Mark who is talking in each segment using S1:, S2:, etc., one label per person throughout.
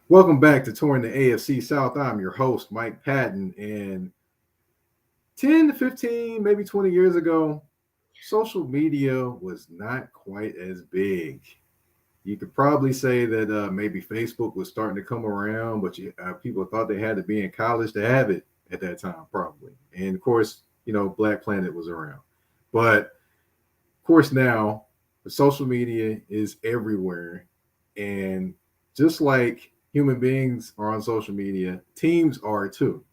S1: Welcome back to Touring the AFC South. I'm your host, Mike Patton. And 10 to 15, maybe 20 years ago, social media was not quite as big. You could probably say that maybe Facebook was starting to come around, but people thought they had to be in college to have it at that time, probably. And of course, Black Planet was around. But of course, now the social media is everywhere. And just like human beings are on social media, teams are too.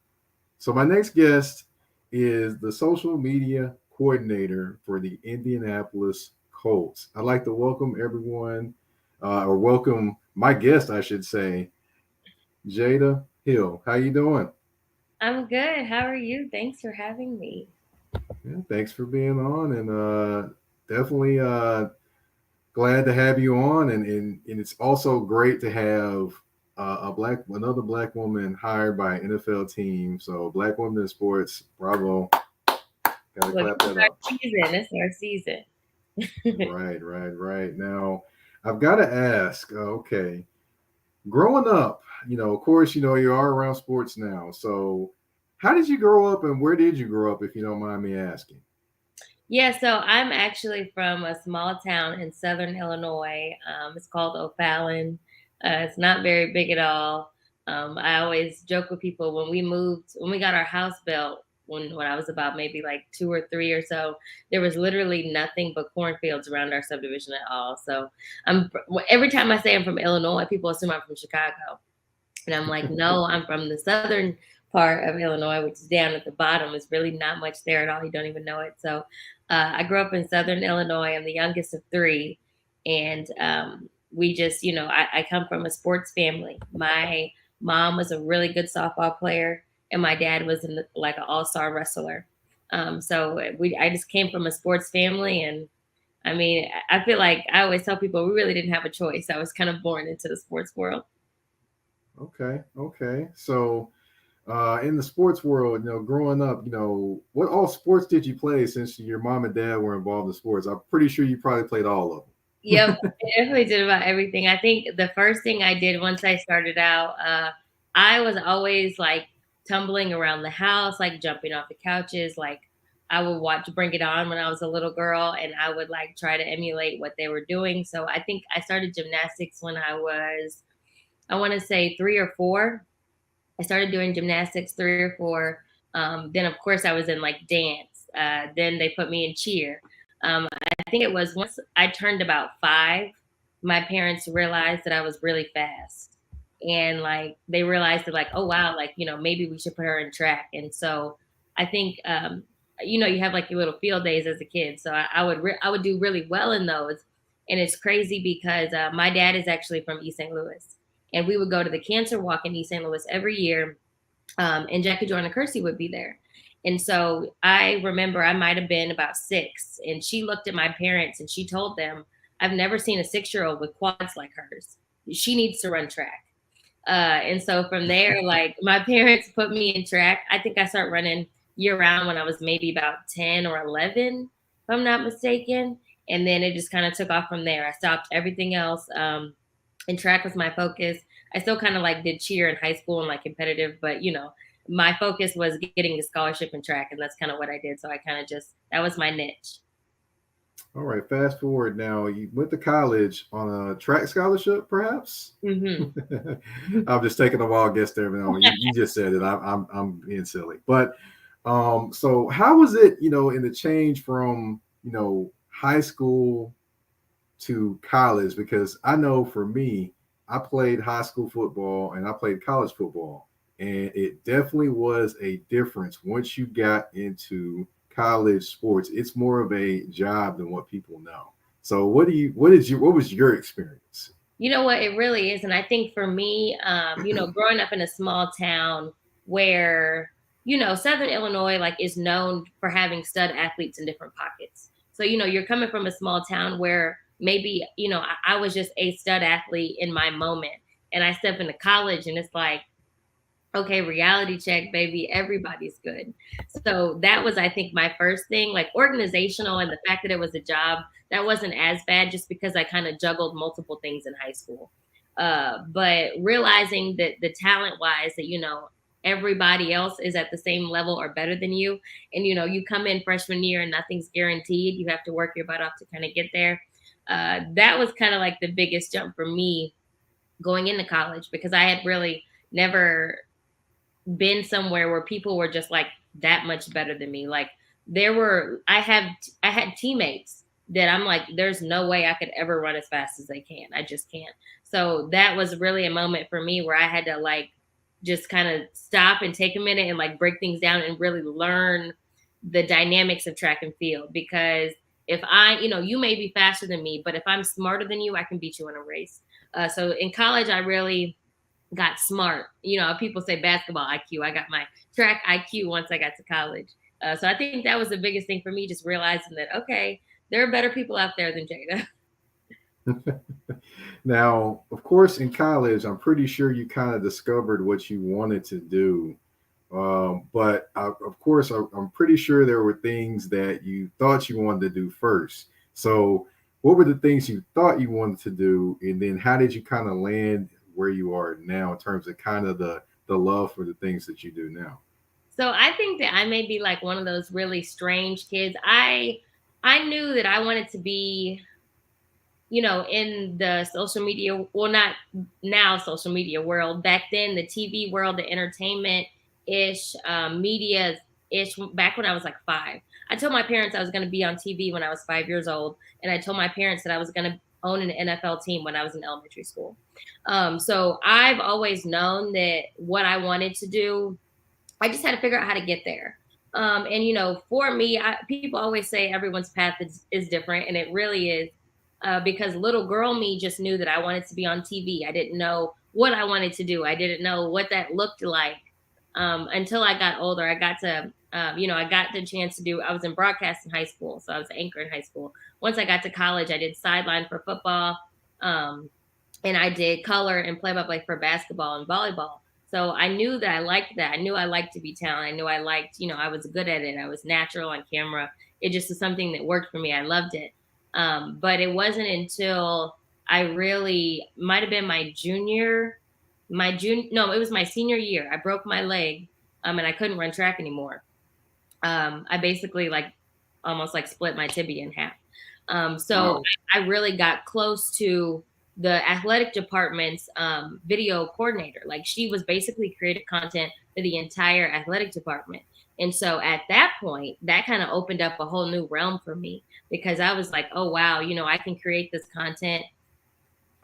S1: So, my next guest is the social media coordinator for the Indianapolis Colts. I'd like to welcome everyone, or welcome my guest, I should say, Jayda Hill. How you doing?
S2: I'm good. How are you? Thanks for having me.
S1: Yeah, thanks for being on, and definitely glad to have you on. And it's also great to have another black woman hired by an NFL team. So, black women in sports, bravo! Got to
S2: Look,
S1: clap
S2: it's
S1: that
S2: our
S1: up.
S2: season. It's our season.
S1: Right. Now, I've got to ask. Okay, growing up, of course, you are around sports now. So, how did you grow up, and where did you grow up, if you don't mind me asking?
S2: Yeah, so I'm actually from a small town in southern Illinois. It's called O'Fallon. It's not very big at all. I always joke with people when we got our house built, when I was about maybe like two or three or so, there was literally nothing but cornfields around our subdivision at all. So every time I say I'm from Illinois, people assume I'm from Chicago. And I'm like, no, I'm from the southern part of Illinois, which is down at the bottom. It's really not much there at all. You don't even know it. So I grew up in southern Illinois. I'm the youngest of three. And we just, I come from a sports family. My mom was a really good softball player, and my dad was like an all star wrestler. I just came from a sports family. And I mean, I feel like I always tell people we really didn't have a choice. I was kind of born into the sports world.
S1: Okay. So, in the sports world, growing up, what all sports did you play since your mom and dad were involved in sports? I'm pretty sure you probably played all of
S2: Yep,
S1: them.
S2: I definitely did about everything. I think the first thing I did once I started out, I was always like tumbling around the house, like jumping off the couches. Like I would watch Bring It On when I was a little girl, and I would like try to emulate what they were doing. So I think I started gymnastics when I want to say three or four. I started doing gymnastics three or four. Then, of course, I was in like dance. Then they put me in cheer. I think it was once I turned about five, my parents realized that I was really fast. And like they realized that, like, oh, wow, like, maybe we should put her in track. And so I think, you have like your little field days as a kid. So I would do really well in those. And it's crazy because my dad is actually from East St. Louis, and we would go to the cancer walk in East St. Louis every year, and Jackie Joyner Kersey would be there. And so I remember I might have been about six, and she looked at my parents and she told them, I've never seen a 6-year-old with quads like hers. She needs to run track. And so from there, like my parents put me in track. I think I started running year round when I was maybe about 10 or 11, if I'm not mistaken. And then it just kind of took off from there. I stopped everything else. And track was my focus. I still kind of like did cheer in high school and like competitive, but my focus was getting a scholarship in track, and that's kind of what I did. So I kind of just that was my niche.
S1: All right, fast forward now. You went to college on a track scholarship, perhaps?
S2: Hmm.
S1: I'm just taking a wild guess there. No, you just said it. I'm being silly. But so how was it, in the change from, high school to college? Because I know for me, I played high school football and I played college football, and it definitely was a difference once you got into college sports. It's more of a job than what people know. So what was your experience?
S2: You know what? It really is. And I think for me, growing up in a small town where, Southern Illinois like is known for having stud athletes in different pockets. So, you're coming from a small town where maybe, I was just a stud athlete in my moment. And I step into college and it's like, okay, reality check, baby, everybody's good. So that was, I think, my first thing, like organizational, and the fact that it was a job that wasn't as bad just because I kind of juggled multiple things in high school. But realizing that the talent wise that, everybody else is at the same level or better than you. And, you come in freshman year and nothing's guaranteed. You have to work your butt off to kind of get there. That was kind of like the biggest jump for me going into college, because I had really never been somewhere where people were just like that much better than me. Like, I had teammates that I'm like, there's no way I could ever run as fast as they can. I just can't. So that was really a moment for me where I had to like just kind of stop and take a minute and like break things down and really learn the dynamics of track and field. Because if you may be faster than me, but if I'm smarter than you, I can beat you in a race. So in college, I really got smart. People say basketball IQ. I got my track IQ once I got to college. So I think that was the biggest thing for me, just realizing that, okay, there are better people out there than Jayda.
S1: Now, of course, in college, I'm pretty sure you kind of discovered what you wanted to do. But of course, I'm pretty sure there were things that you thought you wanted to do first. So, what were the things you thought you wanted to do, and then how did you kind of land where you are now in terms of kind of the love for the things that you do now?
S2: So I think that I may be like one of those really strange kids. I knew that I wanted to be, in the social media, well, not now social media world, back then, the TV world, the entertainment ish, media ish, back when I was like 5. I told my parents I was going to be on TV when I was 5 years old. And I told my parents that I was going to own an NFL team when I was in elementary school. So I've always known that what I wanted to do, I just had to figure out how to get there. And for me, people always say everyone's path is different, and it really is. Because little girl me just knew that I wanted to be on TV. I didn't know what I wanted to do. I didn't know what that looked like until I got older. I got the chance to do. I was in broadcast in high school, so I was an anchor in high school. Once I got to college, I did sideline for football. And I did color and play-by-play for basketball and volleyball. So I knew that I liked that. I knew I liked to be talented. I knew I liked, I was good at it. I was natural on camera. It just was something that worked for me. I loved it. But it wasn't until I really might have been no, it was my senior year. I broke my leg, and I couldn't run track anymore. I basically like almost like split my tibia in half. So
S1: Wow.
S2: I really got close to the athletic department's video coordinator. Like, she was basically creative content for the entire athletic department. And so at that point, that kind of opened up a whole new realm for me, because I was like, oh, wow, I can create this content.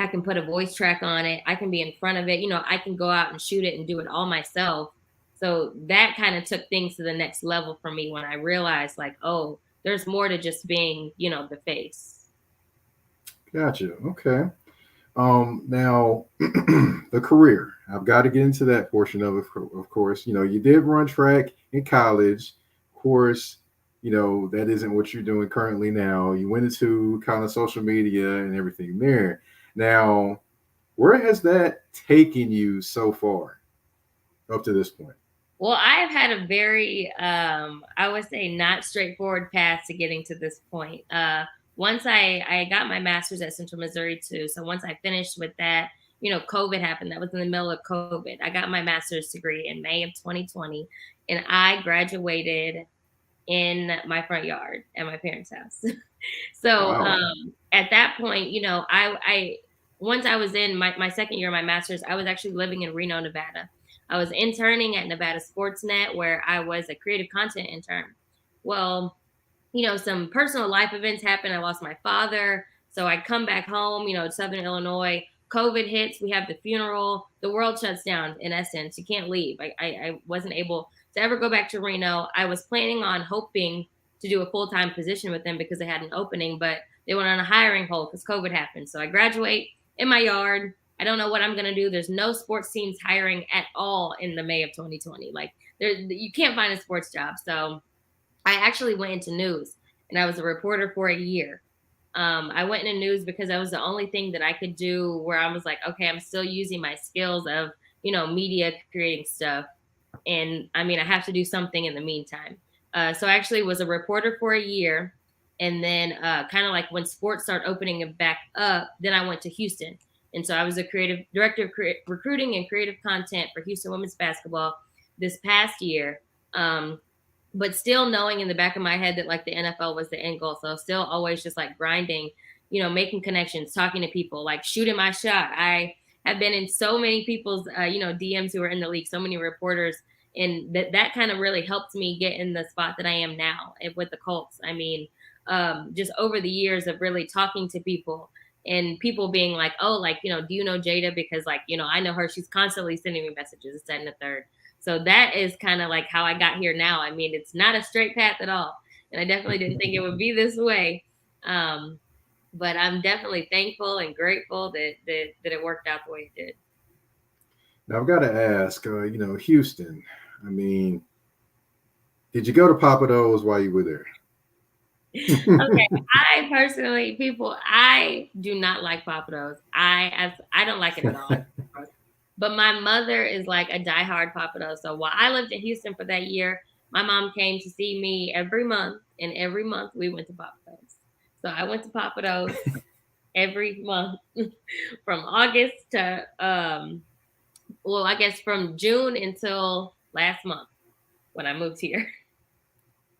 S2: I can put a voice track on it. I can be in front of it. I can go out and shoot it and do it all myself. So that kind of took things to the next level for me when I realized, like, oh, there's more to just being, the face.
S1: Gotcha. Okay. Now the career. I've got to get into that portion of it. Of course, you did run track in college. Of course, that isn't what you're doing currently now. You went into kind of social media and everything there. Now, where has that taken you so far up to this point?
S2: Well, I've had a very, I would say, not straightforward path to getting to this point. Once I got my master's at Central Missouri too. So once I finished with that, COVID happened. That was in the middle of COVID. I got my master's degree in May of 2020, and I graduated in my front yard at my parents' house. So
S1: Wow.
S2: at that point, I once I was in my second year of my master's, I was actually living in Reno, Nevada. I was interning at Nevada Sportsnet, where I was a creative content intern. Well, some personal life events happened. I lost my father. So I come back home, to Southern Illinois. COVID hits. We have the funeral. The world shuts down, in essence. You can't leave. I wasn't able to ever go back to Reno. I was planning on hoping to do a full-time position with them because they had an opening, but they went on a hiring hold because COVID happened. So I graduate in my yard. I don't know what I'm going to do. There's no sports teams hiring at all in the May of 2020. Like, you can't find a sports job. So I actually went into news, and I was a reporter for a year. I went into news because that was the only thing that I could do where I was like, okay, I'm still using my skills of, media creating stuff. And I mean, I have to do something in the meantime. So I actually was a reporter for a year. And then kind of like when sports started opening it back up, then I went to Houston. And so I was a creative director of recruiting and creative content for Houston women's basketball this past year. But still knowing in the back of my head that like the NFL was the end goal. So still always just like grinding, making connections, talking to people, like shooting my shot. I have been in so many people's, DMs who are in the league, so many reporters, and that kind of really helped me get in the spot that I am now with the Colts. I mean, just over the years of really talking to people and people being like, oh, like, do you know Jayda? Because like, I know her. She's constantly sending me messages, and the third. So that is kind of like how I got here now. I mean, it's not a straight path at all. And I definitely didn't think it would be this way. But I'm definitely thankful and grateful that it worked out the way it did.
S1: Now I've got to ask, Houston. I mean, did you go to Papa Do's while you were there?
S2: Okay, I personally, I do not like Papados. I don't like it at all. But my mother is like a diehard Papados. So while I lived in Houston for that year, my mom came to see me every month, and every month we went to Papados. So I went to Papados every month from August to I guess from June until last month when I moved here.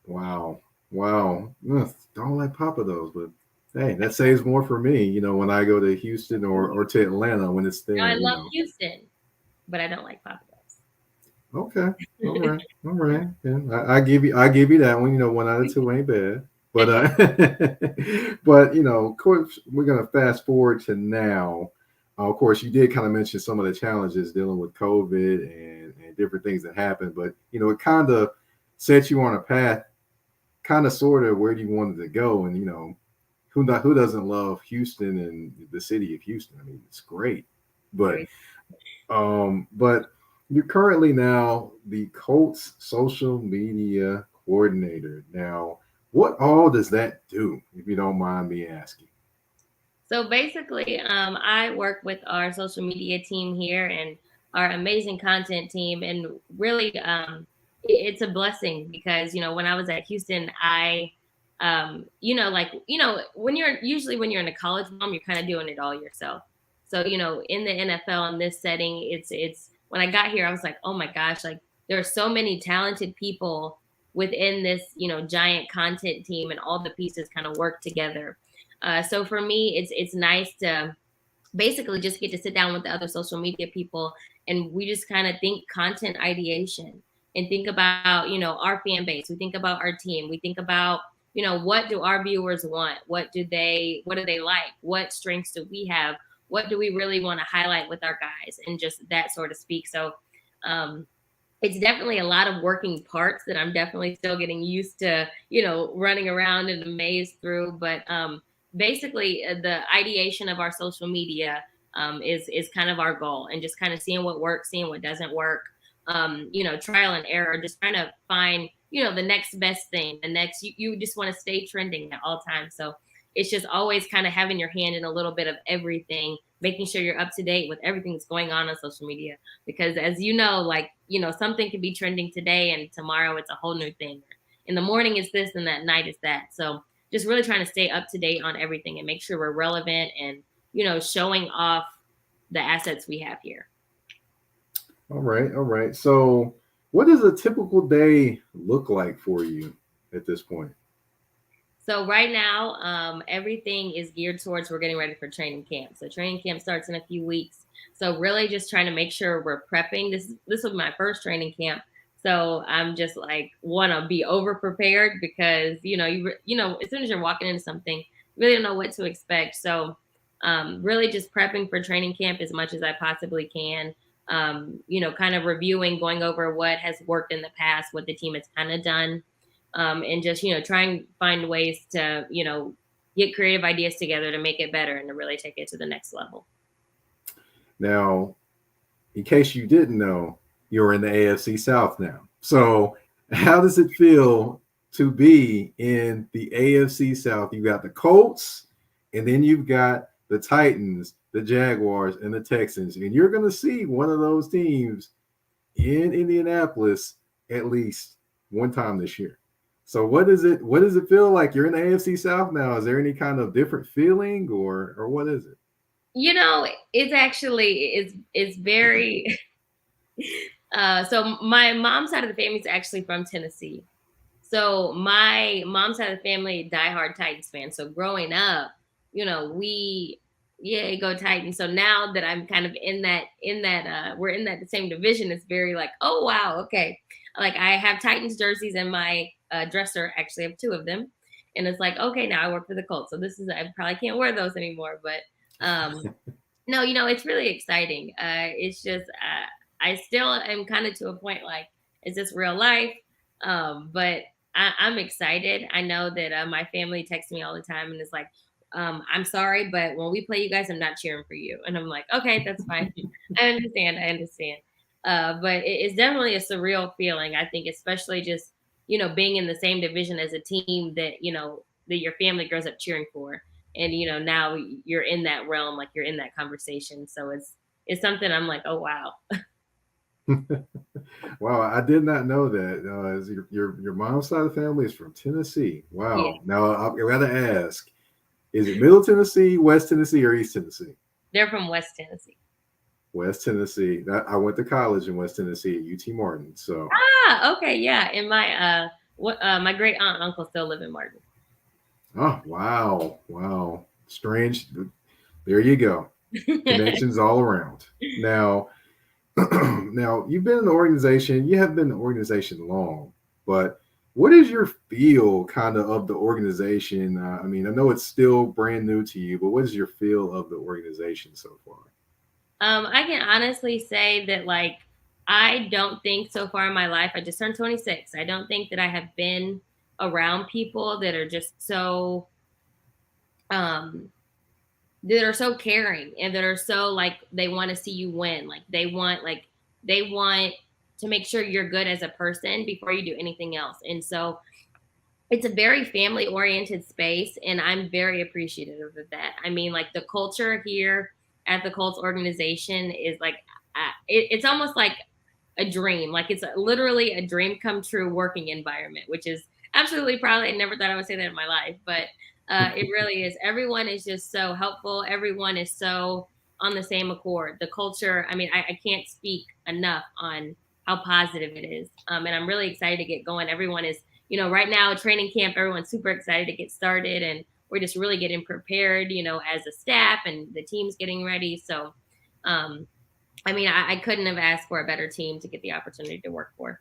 S1: Wow. Wow. Ugh, don't like Papa Do's, but hey, that saves more for me, when I go to Houston or to Atlanta when it's
S2: Now, I
S1: there.
S2: love Houston, but I don't like Papados.
S1: Okay. All right. All right. Yeah, I give you that one. One out of two ain't bad. But but of course, we're gonna fast forward to now. Of course, you did kind of mention some of the challenges dealing with COVID and different things that happened, but it kind of set you on a path, kind of sort of where you wanted to go. And who doesn't love Houston and the city of Houston? I mean, it's great. But but you're currently now the Colts social media coordinator. Now, what all does that do, if you don't mind me asking?
S2: So basically, I work with our social media team here and our amazing content team, and really, it's a blessing because when I was at Houston, when you're in a college mom, you're kind of doing it all yourself. So in the NFL in this setting, it's when I got here, I was like, oh my gosh, like there are so many talented people within this giant content team, and all the pieces kind of work together. So for me, it's nice to basically just get to sit down with the other social media people, and we just kind of think content ideation and think about our fan base. We think about our team. We think about what do our viewers want? What do they like? What strengths do we have? What do we really want to highlight with our guys? And just that sort of speak. So um, it's definitely a lot of working parts that I'm definitely still getting used to, running around in a maze through. But basically, the ideation of our social media is kind of our goal, and just kind of seeing what works, seeing what doesn't work. Trial and error, just trying to find the next best thing, the next. You just want to stay trending at all times. So it's just always kind of having your hand in a little bit of everything, making sure you're up to date with everything that's going on social media. Because as you know, like, something can be trending today and tomorrow it's a whole new thing. In the morning it's this and that night is that. So just really trying to stay up to date on everything and make sure we're relevant and, showing off the assets we have here.
S1: All right. All right. So, what does a typical day look like for you at this point?
S2: So right now, everything is geared towards we're getting ready for training camp. So training camp starts in a few weeks. So really just trying to make sure we're prepping. This will be my first training camp. So I'm just like want to be over prepared because as soon as you're walking into something, you really don't know what to expect. So really just prepping for training camp as much as I possibly can. Kind of reviewing, going over what has worked in the past, what the team has kind of done, and just try and find ways to get creative ideas together to make it better and to really take it to the next level.
S1: Now, in case you didn't know, you're in the AFC South now. So, how does it feel to be in the AFC South? You got the Colts, and then you've got the Titans, the Jaguars, and the Texans, and you're going to see one of those teams in Indianapolis at least one time this year. So, what does it feel like? You're in the AFC South now. Is there any kind of different feeling, or what is it?
S2: You know, it's very so my mom's side of the family is actually from Tennessee. So my mom's side of the family, diehard Titans fan. So growing up, we yeah, go Titans. So now that I'm kind of in that we're in that same division, it's very like, oh wow, okay. Like I have Titans jerseys in my dresser. Actually, I have two of them, and it's like, okay, now I work for the Colts. So this is I probably can't wear those anymore, but no, it's really exciting. It's just I still am kind of to a point like, is this real life? But I'm excited. I know that my family texts me all the time and is like, I'm sorry, but when we play you guys, I'm not cheering for you. And I'm like, okay, that's fine. I understand. I understand. But it's definitely a surreal feeling. I think, especially just being in the same division as a team that that your family grows up cheering for, and now you're in that realm, like you're in that conversation. So it's something I'm like, oh wow.
S1: Wow, I did not know that. Your mom's side of the family is from Tennessee.
S2: Yeah,
S1: Wow. Now I gotta ask: is it Middle Tennessee, West Tennessee, or East Tennessee?
S2: they're from West Tennessee.
S1: West Tennessee. I went to college in West Tennessee at UT Martin. So,
S2: Ah, okay, yeah. And my great aunt and uncle still live in Martin.
S1: oh wow, wow, strange. There you go. Connections all around. Now, now you've been in the organization. You have been in the organization long, but what is your feel kind of the organization? I mean, I know it's still brand new to you, but what is your feel of the organization so far?
S2: I can honestly say that, like, I don't think so far in my life, I just turned 26. I don't think that I have been around people that are just um that are so caring, and that are so like they want to see you win. Like they want to make sure you're good as a person before you do anything else. And so it's a very family oriented space, and I'm very appreciative of that. I mean, like, the culture here at the Colts organization is like, it's almost like a dream. Like, it's literally a dream come true working environment, which is absolutely, probably, I never thought I would say that in my life, but it really is. Everyone is just so helpful. Everyone is so on the same accord. The culture, I mean, I can't speak enough on how positive it is. And I'm really excited to get going. Everyone is, right now, training camp, everyone's super excited to get started, and we're just really getting prepared, as a staff, and the team's getting ready. So, um, I mean, I couldn't have asked for a better team to get the opportunity to work for.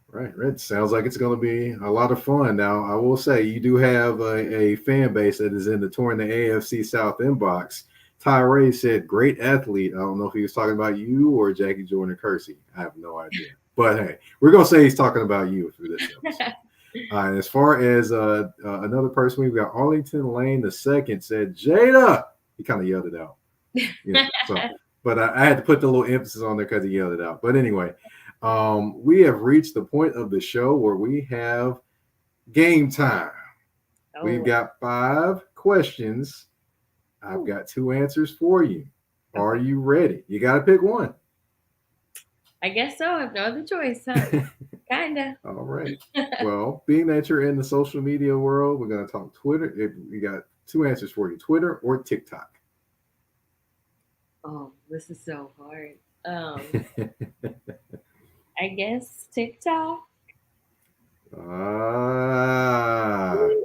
S1: Right, right. Sounds like it's going to be a lot of fun. Now, I will say you do have a fan base that is in the touring the AFC South inbox. Tyree said, "Great athlete." I don't know if he was talking about you or Jackie Jordan Kersey. I have no idea. But hey, we're gonna say he's talking about you through this episode. And as far as another person, we've got Arlington Lane the second said, "Jayda." He kind of yelled it out. So, but I had to put the little emphasis on there because he yelled it out. But anyway, we have reached the point of the show where we have game time. We've
S2: Oh,
S1: got 5 questions. I've got 2 answers for you. Are
S2: okay.
S1: you ready? You got to pick one.
S2: I guess so. I have no other choice, huh? Kinda.
S1: All right. Well, being that you're in the social media world, we're going to talk Twitter. We got 2 answers for you: Twitter or TikTok.
S2: Oh, this is so hard. I guess TikTok.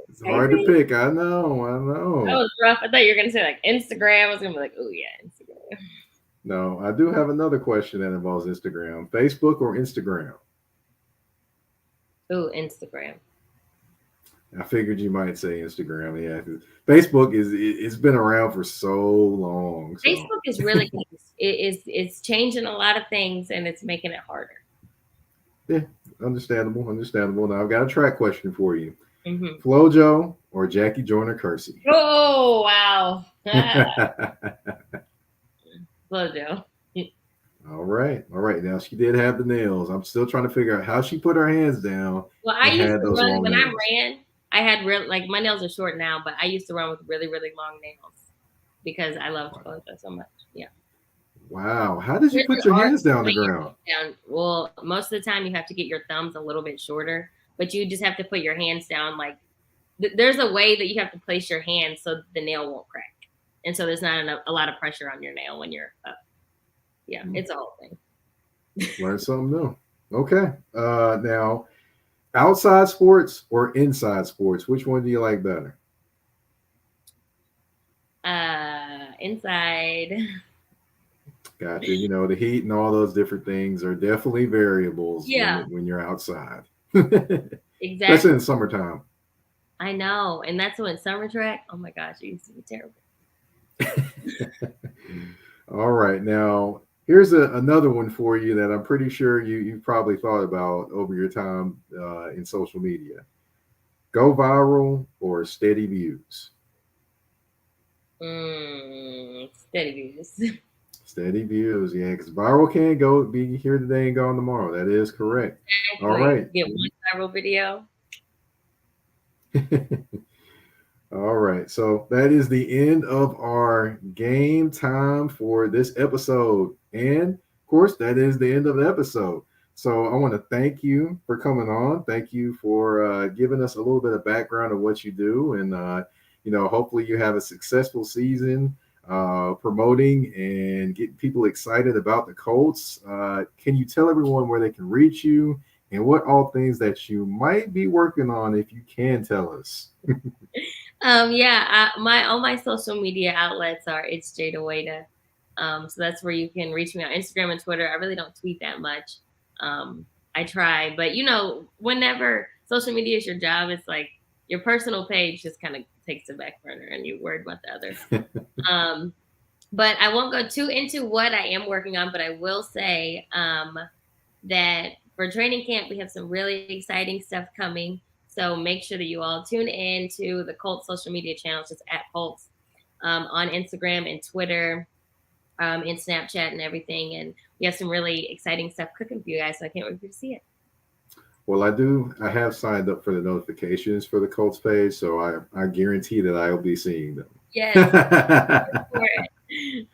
S1: It's
S2: I
S1: hard to
S2: think
S1: pick. I know. I
S2: that
S1: know.
S2: was rough. I thought you were gonna say like Instagram. I was gonna be like, oh yeah, Instagram.
S1: No, I do have another question that involves Instagram. Facebook or Instagram?
S2: Oh, Instagram.
S1: I figured you might say Instagram. Yeah, 'cause Facebook it's been around for so long. So
S2: Facebook is really good. It's changing a lot of things, and it's making it harder.
S1: yeah, understandable, understandable. Now I've got a track question for you:
S2: Hmm.
S1: Flojo or Jackie Joyner Kersey?
S2: Oh wow. Flojo.
S1: All right, all right. Now she did have the nails. I'm still trying to figure out how she put her hands down
S2: Well, I
S1: and
S2: used
S1: had
S2: to
S1: those
S2: run
S1: long
S2: when I
S1: nails.
S2: ran. I had real like my nails are short now, but I used to run with really really long nails because I loved
S1: Wow.
S2: Flojo so much. Yeah.
S1: Wow. How did you
S2: Really
S1: put your
S2: hard
S1: hands
S2: to
S1: down the
S2: put your
S1: ground?
S2: hands down. Well, most of the time you have to get your thumbs a little bit shorter, but you just have to put your hands down. Like, there's a way that you have to place your hands so the nail won't crack. and so there's not a lot of pressure on your nail when you're up. Yeah, it's a whole thing.
S1: Learn something new. Okay. Now, outside sports or inside sports, which one do you like better?
S2: Inside.
S1: Gotcha. You know, the heat and all those different things are definitely variables
S2: Yeah,
S1: when you're outside, especially
S2: exactly.
S1: in summertime.
S2: I know, and that's when summer track. Oh my gosh, it used to be terrible.
S1: All right. Now, here's another one for you that I'm pretty sure you've probably thought about over your time in social media. Go viral or steady views?
S2: Steady views.
S1: Steady views, yeah, because viral can go be here today and gone tomorrow. That is correct. All
S2: Exactly.
S1: right.
S2: Get one viral video.
S1: All right. So that is the end of our game time for this episode. And of course, that is the end of the episode. So I want to thank you for coming on. Thank you for giving us a little bit of background of what you do. And, hopefully you have a successful season promoting and getting people excited about the Colts. Can you tell everyone where they can reach you and what all things that you might be working on if you can tell us?
S2: Yeah, my all my social media outlets are it's Jayda. So that's where you can reach me on Instagram and Twitter. I really don't tweet that much. I try, but whenever social media is your job, it's like your personal page just kind of takes the back burner and you worried about the other. Um, but I won't go too into what I am working on, but I will say that for training camp, we have some really exciting stuff coming. So make sure that you all tune in to the Colts social media channels, just at Colts on Instagram and Twitter, and Snapchat and everything. And we have some really exciting stuff cooking for you guys. So I can't wait for you to see it.
S1: Well, I do. I have signed up for the notifications for the Colts page, so I guarantee that I will be seeing them.
S2: Yes. For it.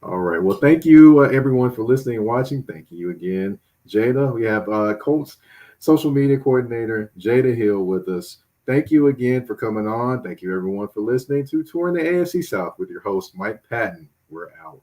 S1: All right. Well, thank you, everyone, for listening and watching. Thank you again, Jayda. We have Colts social media coordinator Jayda Hill with us. Thank you again for coming on. Thank you, everyone, for listening to Touring the AFC South with your host, Mike Patton. We're out.